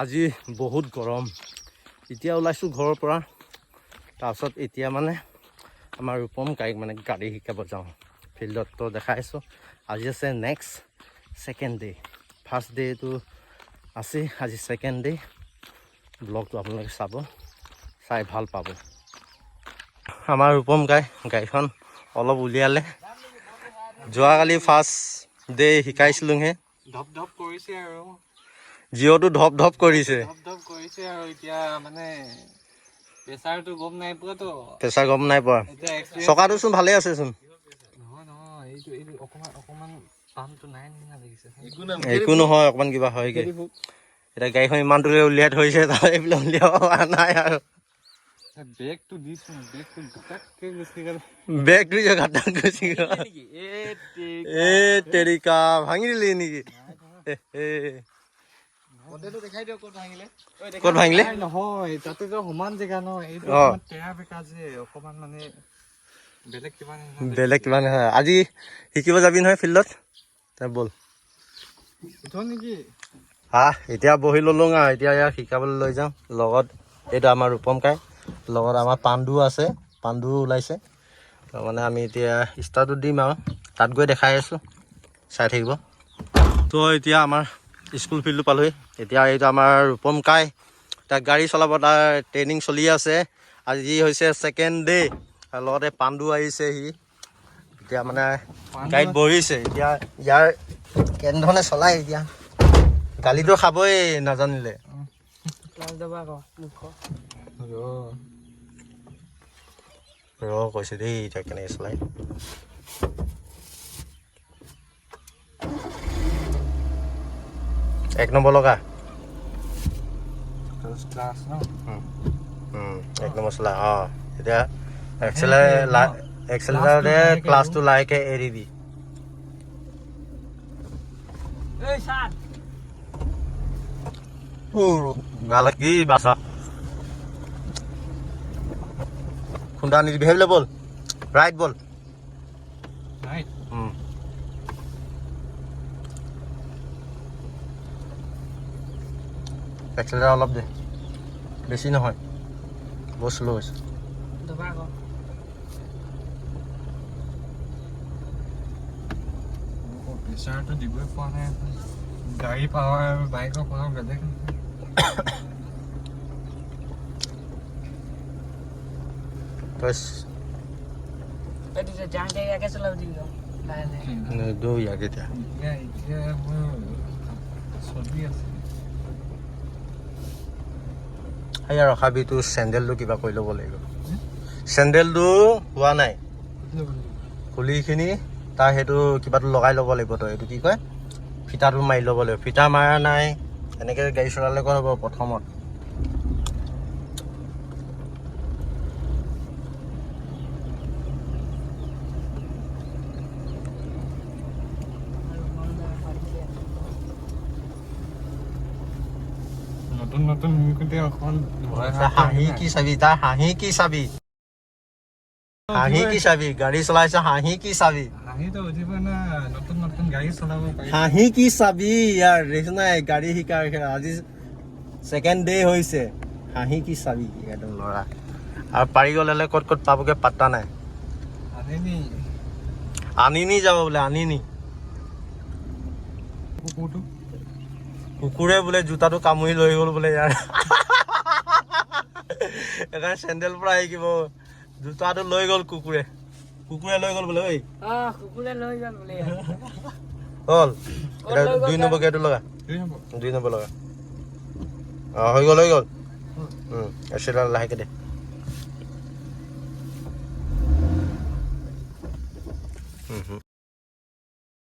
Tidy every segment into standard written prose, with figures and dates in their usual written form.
আজি বহুত গৰম এতিয়া ওলাইছোঁ ঘৰৰ পৰা তাৰপিছত এতিয়া মানে আমাৰ ৰূপম গাড়ীক মানে গাড়ী শিকাব যাওঁ ফিল্ডত তো দেখাইছোঁ আজি আছে নেক্সট ছেকেণ্ড ডে ফাৰ্ষ্ট ডেটো আছে আজি ছেকেণ্ড ডে ব্লগটো আপোনালোকে চাব চাই ভাল পাব আমাৰ ৰূপম গাড়ীখন অলপ উলিয়ালে যোৱাকালি ফাৰ্ষ্ট ডে শিকাইছিলোঁহে ধপ ধপ কৰিছে আৰু জিঅ'টো ধপ ধপ কৰিছে আৰু এতিয়া মানে প্ৰেছাৰটো গম নাই পোৱাতো প্ৰেছাৰ গম নাই পোৱা চকাটোচোন ভালে আছেচোন নহয় এইটো অকমান পামটো নাই নিচিনা লাগিছে একো নহয় অকমান কিবা হয়গে এতিয়া গাড়ীখন ইমান দূৰে উলিয়াই থৈছে তাৰ এইবিলাক উলিয়াব পৰা নাই আৰু বেগটো দিছো বেগটো ঘটাককে গুচি গ'ল বেগটো যে ঘটাক গুচি গ'ল এ তেৰিকা ভাঙি দিলি নেকি ক'ত ভাঙিলে নহয় তাতে সমান জেগা ন এইটো তেৰা বেকা যে অকমান মানে বেলেগ কিবা নহয় আজি শিকিব যাবি নহয় ফিল্ডত ব'ল নেকি এতিয়া বহি ল'লোঁ আৰু এতিয়া ইয়াক শিকাবলৈ লৈ যাওঁ লগত এইটো আমাৰ ৰূপম কাই লগত আমাৰ পাণ্ডু আছে পাণ্ডু ওলাইছে মানে আমি এতিয়া ষ্টাৰ্টটো দিম আৰু তাত গৈ দেখাই আছোঁ চাই থাকিব তো এতিয়া আমাৰ স্কুল ফিল্ডটো পালোহি এতিয়া এইটো আমাৰ ৰূপম কাই তাক গাড়ী চলাব তাৰ ট্ৰেইনিং চলি আছে আজি হৈছে ছেকেণ্ড ডে আৰু লগতে পাণ্ডু আহিছে সি এতিয়া মানে গাড়ীত বহিছে এতিয়া ইয়াৰ কেনেধৰণে চলাই এতিয়া গালিটো খাবই নাজানিলে কৈছে দেই এতিয়া কেনেকৈ চলাই এক নম্বৰ লগা এক নম্বৰ চলা এতিয়া এক্সেলেটাৰতে ক্লাছটো লাহেকৈ এৰিবি গালে কি বাছা খুন্দা নিদিবি সেইবিলাক বল ৰাইট বল এক্সেলেটাৰ অলপ দে বেছি নহয় বহুত শ্ল' হৈছে প্ৰেছাৰটো দিবই পোৱা নাই গাড়ী পাৱাৰ আৰু বাইকৰ পাৱাৰ বেলেগ ৰখাবি তোৰ চেণ্ডেলটো কিবা কৰি ল'ব লাগিব চেণ্ডেলটো হোৱা নাই খুলিখিনি তাৰ সেইটো কিবাটো লগাই ল'ব লাগিব তই এইটো কি কয় ফিটাটো মাৰি ল'ব লাগিব ফিটা মাৰা নাই এনেকৈ গাড়ী চলালে ক'ত হ'ব প্ৰথমত নতুন হাঁহি কি চাবি তাৰ হাঁহি কি চাবি গাড়ী চলাইছে হাঁহি কি চাবি হাঁহি কি চাবি ইয়াৰ ৰেচ নাই গাড়ী শিকাৰ আজি ছেকেণ্ড ডে হৈছে হাঁহি কি চাবি একদম ল'ৰা আৰু পাৰি গ'লে ক'ত পাবগৈ পাত্তা নাই আনিনি যাব বোলে আনিনি কুকুৰে বোলে জোতাটো কামুৰি লৈ গ'ল বোলে ইয়াৰ সেইকাৰণে চেণ্ডেল পৰা শিকিব জোতাটো লৈ গ'ল কুকুৰে লৈ গ'ল বোলে ঐ হ'ল এতিয়া 2 নম্বৰ গেটো লগা 2 নম্বৰ লগা হৈ গ'ল এক্সেলেটাৰ লাহেকৈ দে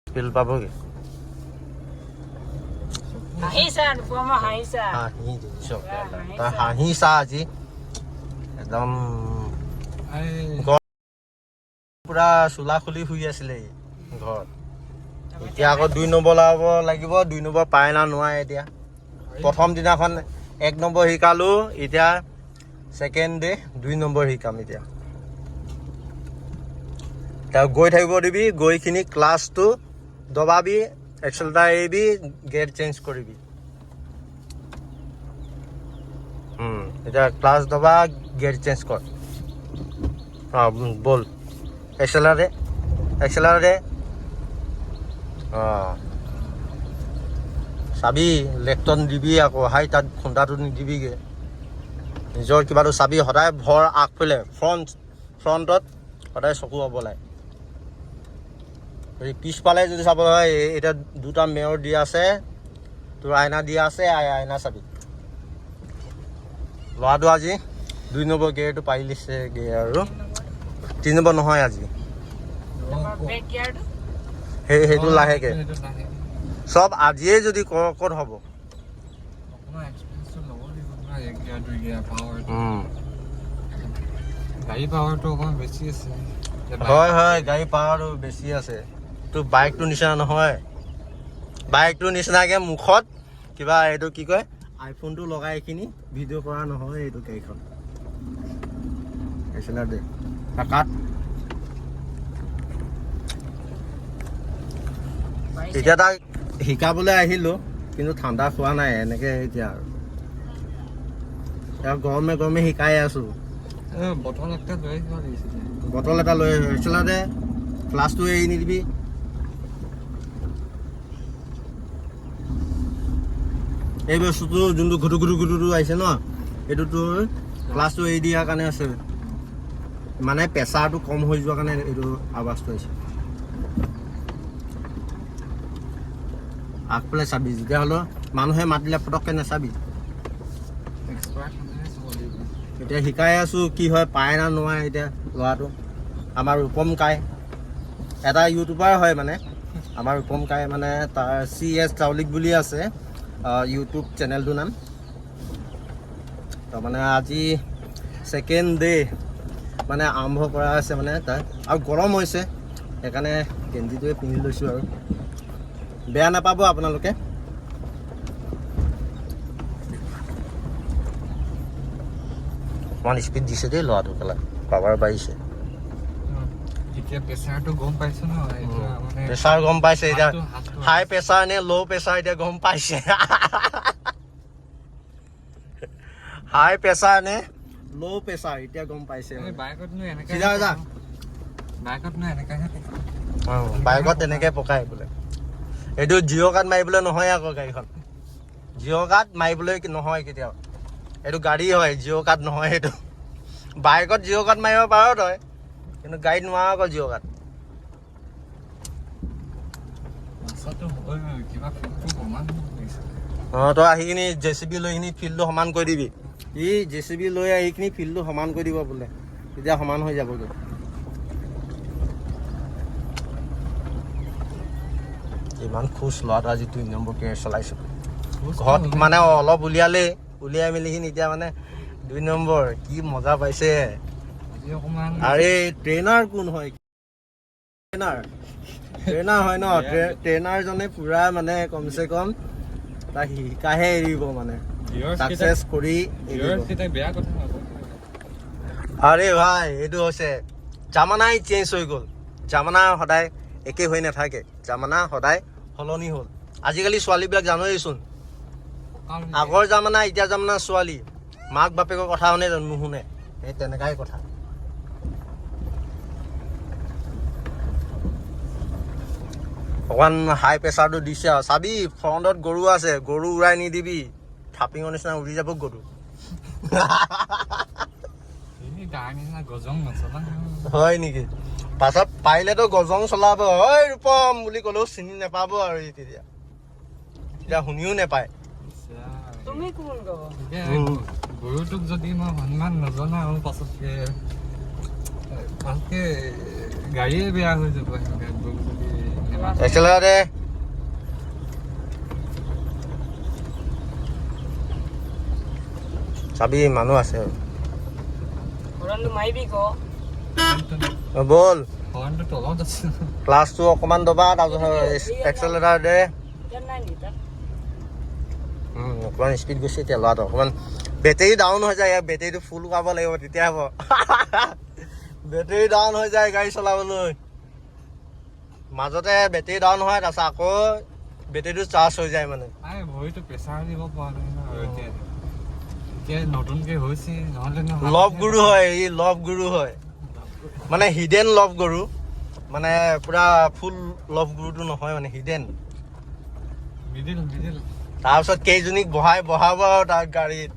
স্পীড পাবগৈ হাঁহিছা আজি একদম পুৰা চোলা খুলি শুই আছিলে ঘৰত এতিয়া আকৌ 2 নম্বৰ লাভ লাগিব 2 নম্বৰ পায় না নোৱাৰে এতিয়া প্ৰথম দিনাখন 1 নম্বৰ শিকালোঁ এতিয়া ছেকেণ্ড ডে 2 নম্বৰ শিকাম এতিয়া তাক গৈ থাকিব দিবি গৈখিনি ক্লাছটো দবাবি এক্সেলেটাৰ এৰিবি গিয়াৰ চেঞ্জ কৰিবি এতিয়া ক্লাছ দবা গিয়াৰ চেঞ্জ কৰ বল এক্সেলাৰে চাবি লেফটত নিদিবি আকৌ হাই তাত খুন্দাটো নিদিবিগৈ নিজৰ কিবাটো চাবি সদায় ভৰ আগফালে ফ্ৰণ্টত সদায় চকু হ'ব লাগে পিছফালে যদি চাব হয় এতিয়া দুটা মেয়ৰ দিয়া আছে তোৰ আইনা দিয়া আছে আইনা চাবি ল'ৰাটো আজি 2 নম্বৰ গিয়াৰটো পাৰি লৈছে গিয়াৰ আৰু 3 নম্বৰ নহয় আজি সেইটো লাহেকৈ চব আজিয়ে যদি ক'ত হ'ব গাড়ী পাৱাৰটো অকণমান বেছি আছে হয় গাড়ী পাৱাৰটো বেছি আছে তোৰ বাইকটোৰ নিচিনা নহয় বাইকটোৰ নিচিনাকৈ মুখত কিবা এইটো কি কয় আইফোনটো লগাই এইখিনি ভিডিঅ' কৰা নহয় এইটো গাড়ীখন দে কাট এতিয়া তাক শিকাবলৈ আহিলোঁ কিন্তু ঠাণ্ডা খোৱা নাই এনেকৈ এতিয়া আৰু গৰমে শিকাই আছোঁ বটল এটা লৈ আহিছিলা দে ক্লাছটো এৰি নিদিবি এই বস্তুটো যোনটো ঘুটু আহিছে ন এইটো তোৰ ক্লাছটো এৰি দিয়াৰ কাৰণে আছে মানে প্ৰেছাৰটো কম হৈ যোৱাৰ কাৰণে এইটো আৱাজটো আহিছে আগফালে চাবি তেতিয়াহ'লে মানুহে মাতিলে পটককৈ নাচাবি এতিয়া শিকাই আছোঁ কি হয় পায় না নোৱাৰে এতিয়া ল'ৰাটো আমাৰ ৰূপম কাই এটা ইউটিউবাৰ হয় মানে আমাৰ ৰূপম কাই মানে তাৰ CS চাউলিক বুলি আছে ইউটিউব চেনেলটোৰ নাম তাৰমানে আজি 2nd ডে মানে আৰম্ভ কৰা আছে মানে তাৰ আৰু গৰম হৈছে সেইকাৰণে গেঞ্জিটোৱে পিন্ধি লৈছোঁ আৰু বেয়া নাপাব আপোনালোকে অকণমান স্পীড দিছে দেই ল'ৰাটো কেলা পাৱাৰ বাঢ়িছে এতিয়া প্ৰেছাৰটো গম পাইছে ন প্ৰেছাৰ গম পাইছে এতিয়া হাই প্ৰেছাৰ নে ল' প্ৰেছাৰ এতিয়া গম পাইছে হাই প্ৰেছাৰ নে ল' প্ৰেছাৰ এতিয়া গম পাইছে বাইকত তেনেকৈ পকাই বোলে এইটো জিঅ' কাৰ্ড মাৰিবলৈ নহয় আকৌ গাড়ীখন জিঅ' কাৰ্ড মাৰিবলৈ নহয় কেতিয়াও এইটো গাড়ী হয় জিঅ' কাৰ্ড নহয় এইটো বাইকত জিঅ' কাৰ্ড মাৰিব পাৰ তই কিন্তু গাড়ীত নোৱাৰ আকৌ জিঅ' কাৰ্ড তই আহি কিনি JCB লৈ কিনি ফিল্ডটো সমান কৰি দিবি JCB লৈ আহি কিনি ফিল্ডটো সমান কৰি দিব বোলে তেতিয়া সমান হৈ যাবগৈ ইমান খোজ ল'ৰাটো আজি 2 নম্বৰ গিয়াৰ চলাইছোঁ ঘৰত মানে অলপ উলিয়াই মেলিখিনি এতিয়া মানে 2 নম্বৰ কি মজা পাইছে আৰে ট্ৰেইনাৰ কোন হয় ট্ৰেইনাৰ হয় ন ট্ৰেইনাৰজনে পুৰা মানে কমচে কম তাক শিকাহে এৰিব মানে ছাকচেছ কৰি আৰে ভাই এইটো হৈছে জামানাই চেঞ্জ হৈ গ'ল জামানা সদায় একে হৈ নাথাকে জামানা সদায় সলনি হ'ল আজিকালি ছোৱালীবিলাক জানইচোন আগৰ জামানা এতিয়া জামানা ছোৱালী মাক বাপেকৰ কথা নুশুনে সেই তেনেকাই কথা অকণমান হাই প্ৰেছাৰটো দিছে আৰু চাবি ফ্ৰণ্টত গৰু আছে গৰু উৰাই নিদিবি থাপিঙৰ নিচিনা উৰি যাব গৰু হয় নেকি পাছত পাৰিলেতো গজং চলাব ঐ ৰূপম বুলি ক'লেও চিনি নাপাব আৰু তেতিয়া শুনিও নাপায় গৰুটোক যদি মই সন্মান নজনাও পাছতকে ভালকে গাড়ীয়ে বেয়া হৈ যাব একেলগে চাবি মানুহ আছে বল ক্লাছটো অকণমান দবা তাৰপিছত এক্সেলেটাৰ দে অকণমান স্পীড গৈছে এতিয়া ল'ৰাটো অকণমান বেটেৰী ডাউন হৈ যায় ইয়াৰ বেটেৰীটো ফুল কৰাব লাগিব তেতিয়া হ'ব বেটেৰী ডাউন হৈ যায় গাড়ী চলাবলৈ মাজতে বেটেৰী ডাউন হয় তাৰপিছত আকৌ বেটেৰীটো চাৰ্জ হৈ যায় মানে ভৰিটো প্ৰেছাৰ দিব পৰা নাই এতিয়া নতুনকে হৈছে নহ'লে লভ গুৰু হয়, ই লভ গুৰু হয়, মানে হিডেন লভ গুৰু, মানে পুৰা ফুল লভ গুৰুটো নহয়, মানে হিডেন। মিডিল তাৰপিছত কেইজনীক বহাব আৰু তাৰ গাড়ীত